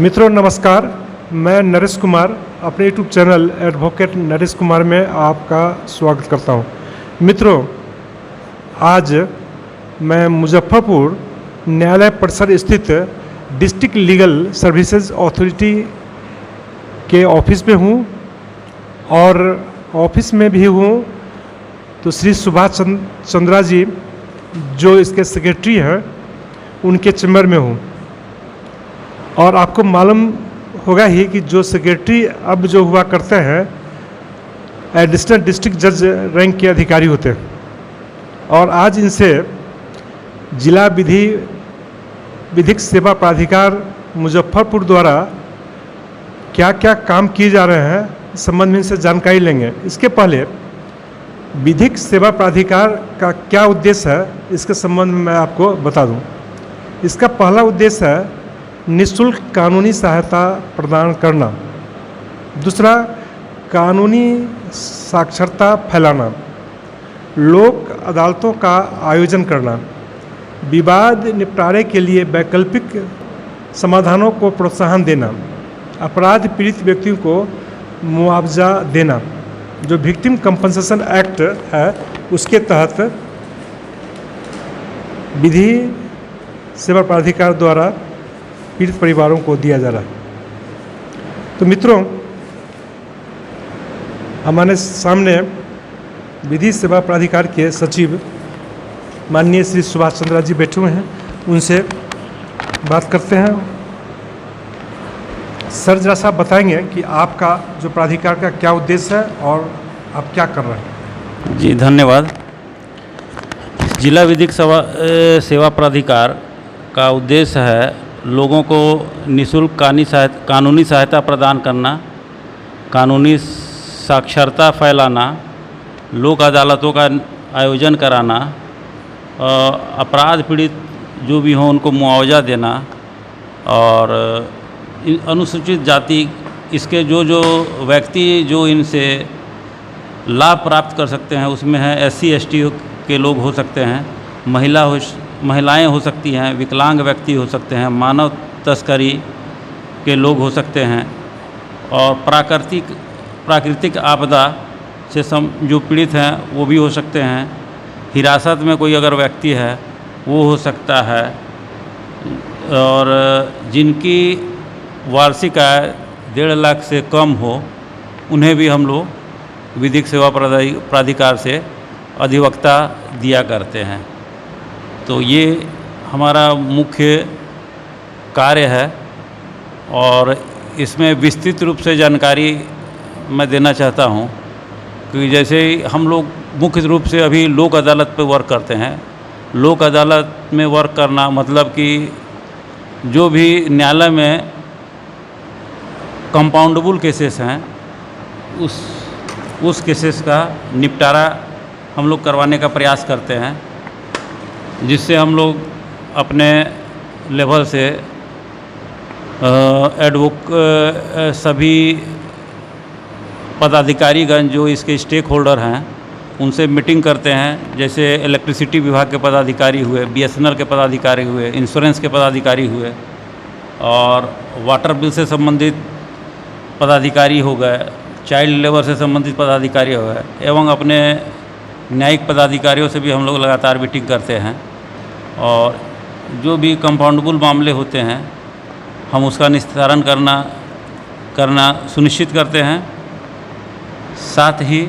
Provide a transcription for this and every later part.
मित्रों नमस्कार, मैं नरेश कुमार अपने YouTube channel advocate Naresh Kumar में आपका स्वागत करता हूं। मित्रों, आज मैं मुजफ्फरपुर न्यायालय परिसर स्थित डिस्ट्रिक्ट लीगल सर्विसेज अथॉरिटी के ऑफिस में हूं और ऑफिस में भी हूं तो श्री सुभाष चंद्रा जी जो इसके सेक्रेटरी हैं उनके चैम्बर में हूं। और आपको मालूम होगा ही कि जो सेक्रेटरी अब जो हुआ करते हैं एडिशनल डिस्ट्रिक्ट जज रैंक के अधिकारी होते हैं और आज इनसे जिला विधिक सेवा प्राधिकार मुजफ्फरपुर द्वारा क्या क्या काम किए जा रहे हैं इस संबंध में इनसे जानकारी लेंगे। इसके पहले विधिक सेवा प्राधिकार का क्या उद्देश्य है इसके संबंध में मैं आपको बता दूं। इसका पहला उद्देश्य है निःशुल्क कानूनी सहायता प्रदान करना। दूसरा, कानूनी साक्षरता फैलाना, लोक अदालतों का आयोजन करना, विवाद निपटारे के लिए वैकल्पिक समाधानों को प्रोत्साहन देना, अपराध पीड़ित व्यक्तियों को मुआवजा देना। जो विक्टिम कंपनसेशन एक्ट है उसके तहत विधि सेवा प्राधिकार द्वारा पीड़ित परिवारों को दिया जा रहा है। तो मित्रों, हमारे सामने विधि सेवा प्राधिकार के सचिव माननीय श्री सुभाष चंद्रा जी बैठे हुए हैं, उनसे बात करते हैं। सर जरा सा बताएंगे कि आपका जो प्राधिकार का क्या उद्देश्य है और आप क्या कर रहे हैं। जी धन्यवाद। जिला विधिक सेवा प्राधिकार का उद्देश्य है लोगों को निःशुल्क कानूनी सहायता प्रदान करना, कानूनी साक्षरता फैलाना, लोक अदालतों का आयोजन कराना, अपराध पीड़ित जो भी हों उनको मुआवजा देना और अनुसूचित जाति इसके जो व्यक्ति जो इनसे लाभ प्राप्त कर सकते हैं उसमें है SC ST के लोग हो सकते हैं, महिलाएं हो सकती हैं, विकलांग व्यक्ति हो सकते हैं, मानव तस्करी के लोग हो सकते हैं और प्राकृतिक आपदा से जो पीड़ित हैं वो भी हो सकते हैं। हिरासत में कोई अगर व्यक्ति है वो हो सकता है और जिनकी वार्षिक आय 1.5 लाख से कम हो उन्हें भी हम लोग विधिक सेवा प्राधिकार से अधिवक्ता दिया करते हैं। तो ये हमारा मुख्य कार्य है और इसमें विस्तृत रूप से जानकारी मैं देना चाहता हूँ कि जैसे हम लोग मुख्य रूप से अभी लोक अदालत पे वर्क करते हैं। लोक अदालत में वर्क करना मतलब कि जो भी न्यायालय में कंपाउंडेबल केसेस हैं उस केसेस का निपटारा हम लोग करवाने का प्रयास करते हैं, जिससे हम लोग अपने लेवल से सभी पदाधिकारीगण जो इसके स्टेक होल्डर हैं उनसे मीटिंग करते हैं। जैसे इलेक्ट्रिसिटी विभाग के पदाधिकारी हुए, BSNL के पदाधिकारी हुए, इंश्योरेंस के पदाधिकारी हुए और वाटर बिल से संबंधित पदाधिकारी हो गए, चाइल्ड लेबर से संबंधित पदाधिकारी हो गए एवं अपने न्यायिक पदाधिकारियों से भी हम लोग लगातार मीटिंग करते हैं और जो भी कंपाउंडेबल मामले होते हैं हम उसका निस्तारण करना सुनिश्चित करते हैं। साथ ही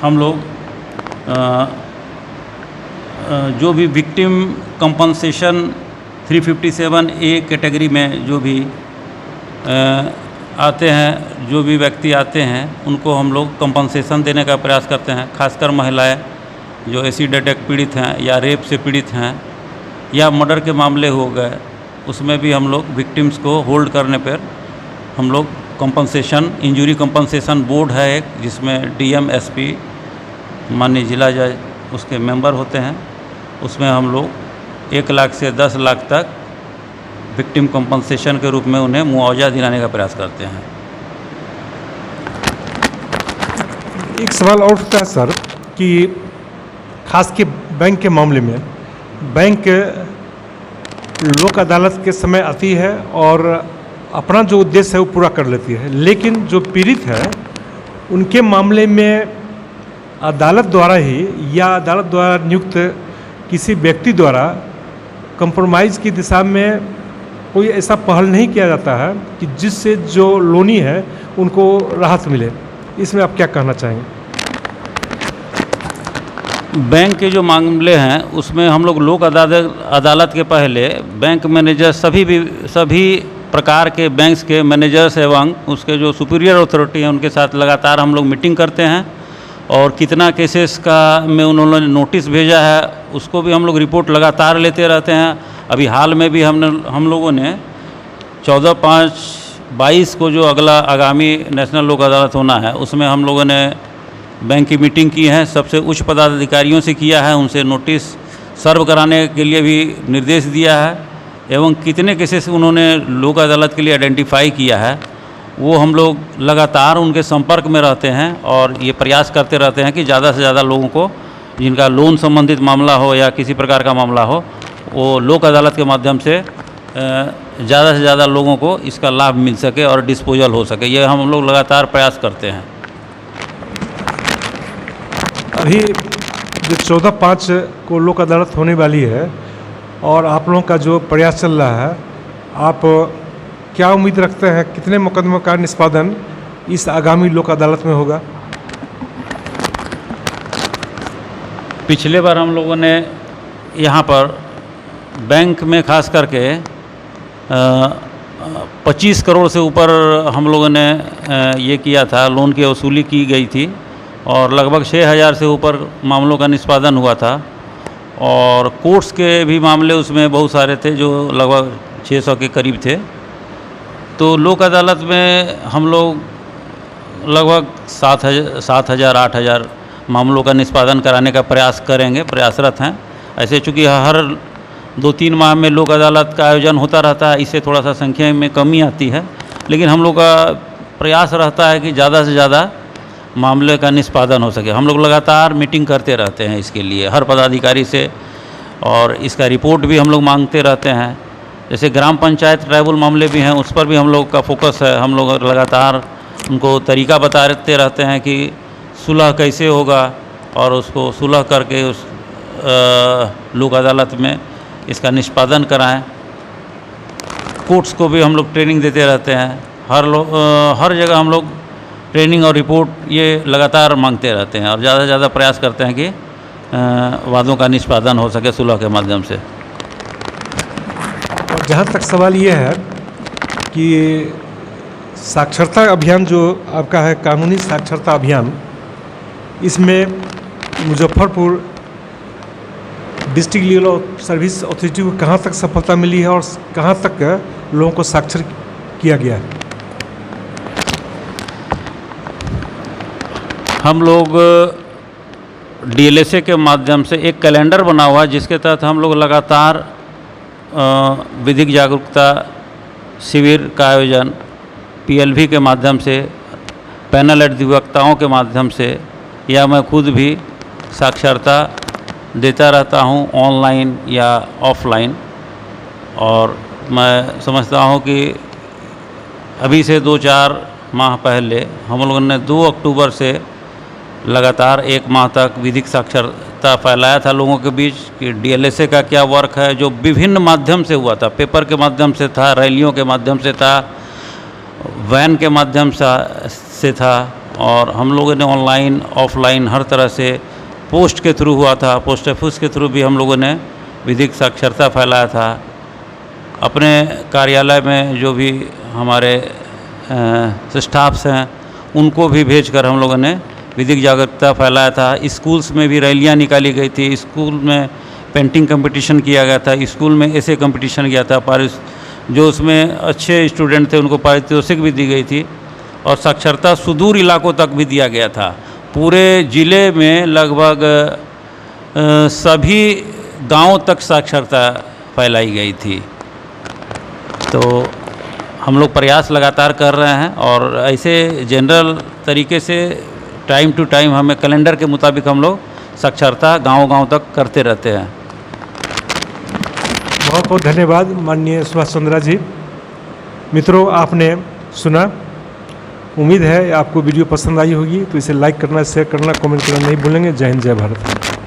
हम लोग जो भी विक्टिम कंपनसेशन 357A कैटेगरी में जो भी आते हैं, जो भी व्यक्ति आते हैं उनको हम लोग कंपनसेशन देने का प्रयास करते हैं। खासकर महिलाएं जो एसिड अटैक पीड़ित हैं या रेप से पीड़ित हैं या मर्डर के मामले हो गए उसमें भी हम लोग विक्टिम्स को होल्ड करने पर हम लोग कंपनसेशन इंजरी कंपनसेशन बोर्ड है एक, जिसमें DM SP माननीय जिला जज उसके मेंबर होते हैं। उसमें हम लोग 1 लाख से 10 लाख तक विक्टिम कंपनसेशन के रूप में उन्हें मुआवजा दिलाने का प्रयास करते हैं। एक सवाल और उठता है सर कि खास के बैंक के मामले में बैंक लोक अदालत के समय आती है और अपना जो उद्देश्य है वो पूरा कर लेती है, लेकिन जो पीड़ित है उनके मामले में अदालत द्वारा ही या अदालत द्वारा नियुक्त किसी व्यक्ति द्वारा कंप्रोमाइज़ की दिशा में कोई ऐसा पहल नहीं किया जाता है कि जिससे जो लोनी है उनको राहत मिले। इसमें आप क्या कहना चाहेंगे? बैंक के जो मामले हैं उसमें हम लोग लोक अदालत के पहले बैंक मैनेजर सभी प्रकार के बैंक्स के मैनेजर्स एवं उसके जो सुपीरियर अथॉरिटी हैं उनके साथ लगातार हम लोग मीटिंग करते हैं और कितना केसेस का में उन्होंने नोटिस भेजा है उसको भी हम लोग रिपोर्ट लगातार लेते रहते हैं। अभी हाल में भी हम लोगों ने 14/5/22 को जो आगामी नेशनल लोक अदालत होना है उसमें हम लोगों ने बैंक की मीटिंग की है, सबसे उच्च पदाधिकारियों से किया है, उनसे नोटिस सर्व कराने के लिए भी निर्देश दिया है एवं कितने केसेस उन्होंने लोक अदालत के लिए आइडेंटिफाई किया है वो हम लोग लगातार उनके संपर्क में रहते हैं और ये प्रयास करते रहते हैं कि ज़्यादा से ज़्यादा लोगों को जिनका लोन संबंधित मामला हो या किसी प्रकार का मामला हो वो लोक अदालत के माध्यम से ज़्यादा से ज़्यादा लोगों को इसका लाभ मिल सके और डिस्पोजल हो सके, ये हम लोग लगातार प्रयास करते हैं। अभी जो 14/5 को लोक अदालत होने वाली है और आप लोगों का जो प्रयास चल रहा है, आप क्या उम्मीद रखते हैं कितने मुकदमों का निष्पादन इस आगामी लोक अदालत में होगा? पिछले बार हम लोगों ने यहाँ पर बैंक में खास करके 25 करोड़ से ऊपर हम लोगों ने ये किया था, लोन की वसूली की गई थी और लगभग 6,000 से ऊपर मामलों का निष्पादन हुआ था और कोर्ट्स के भी मामले उसमें बहुत सारे थे जो लगभग 600 के करीब थे। तो लोक अदालत में हम लोग लगभग 7,000 8,000 मामलों का निष्पादन कराने का प्रयास करेंगे, प्रयासरत हैं। ऐसे चूँकि हर 2-3 माह में लोक अदालत का आयोजन होता रहता है, इससे थोड़ा सा संख्या में कमी आती है, लेकिन हम लोग का प्रयास रहता है कि ज़्यादा से ज़्यादा मामले का निष्पादन हो सके। हम लोग लगातार मीटिंग करते रहते हैं इसके लिए हर पदाधिकारी से और इसका रिपोर्ट भी हम लोग मांगते रहते हैं। जैसे ग्राम पंचायत ट्राइबल मामले भी हैं, उस पर भी हम लोग का फोकस है। हम लोग लगातार उनको तरीका बताते रहते हैं कि सुलह कैसे होगा और उसको सुलह करके उस लोक अदालत में इसका निष्पादन कराएं। कोर्ट्स को भी हम लोग ट्रेनिंग देते रहते हैं। हर जगह हम लोग ट्रेनिंग और रिपोर्ट ये लगातार मांगते रहते हैं और ज़्यादा से ज़्यादा प्रयास करते हैं कि वादों का निष्पादन हो सके सुलह के माध्यम से। और जहाँ तक सवाल ये है कि साक्षरता अभियान जो आपका है, कानूनी साक्षरता अभियान, इसमें Muzaffarpur district legal service authority को कहाँ तक सफलता मिली है और कहाँ तक लोगों को साक्षर किया गया है? हम लोग DLSA के माध्यम से एक कैलेंडर बना हुआ है जिसके तहत हम लोग लगातार विधिक जागरूकता शिविर का आयोजन PLV के माध्यम से, पैनल अधिवक्ताओं के माध्यम से या मैं खुद भी साक्षरता देता रहता हूं, ऑनलाइन या ऑफलाइन। और मैं समझता हूं कि अभी से 2-4 माह पहले हम लोगों ने 2 अक्टूबर से लगातार 1 माह तक विधिक साक्षरता फैलाया था लोगों के बीच कि DLSA का क्या वर्क है, जो विभिन्न माध्यम से हुआ था। पेपर के माध्यम से था, रैलियों के माध्यम से था, वैन के माध्यम से था और हम लोगों ने ऑनलाइन ऑफलाइन हर तरह से, पोस्ट के थ्रू हुआ था, पोस्ट ऑफिस के थ्रू भी हम लोगों ने विधिक साक्षरता फैलाया था। अपने कार्यालय में जो भी हमारे स्टाफ्स हैं उनको भी भेजकर हम लोगों ने विधिक जागरूकता फैलाया था। स्कूल्स में भी रैलियां निकाली गई थी, स्कूल में पेंटिंग कंपटीशन किया गया था, स्कूल में ऐसे कंपटीशन किया था, जो उसमें अच्छे स्टूडेंट थे उनको पारितोषिक भी दी गई थी और साक्षरता सुदूर इलाकों तक भी दिया गया था। पूरे ज़िले में लगभग सभी गांवों तक साक्षरता फैलाई गई थी। तो हम लोग प्रयास लगातार कर रहे हैं और ऐसे जनरल तरीके से टाइम टू टाइम हमें कैलेंडर के मुताबिक हम लोग साक्षरता गांव-गांव तक करते रहते हैं। बहुत बहुत धन्यवाद माननीय सुभाष चंद्रा जी। मित्रों, आपने सुना, उम्मीद है आपको वीडियो पसंद आई होगी, तो इसे लाइक करना, शेयर करना, कमेंट करना नहीं भूलेंगे। जय हिंद, जय भारत।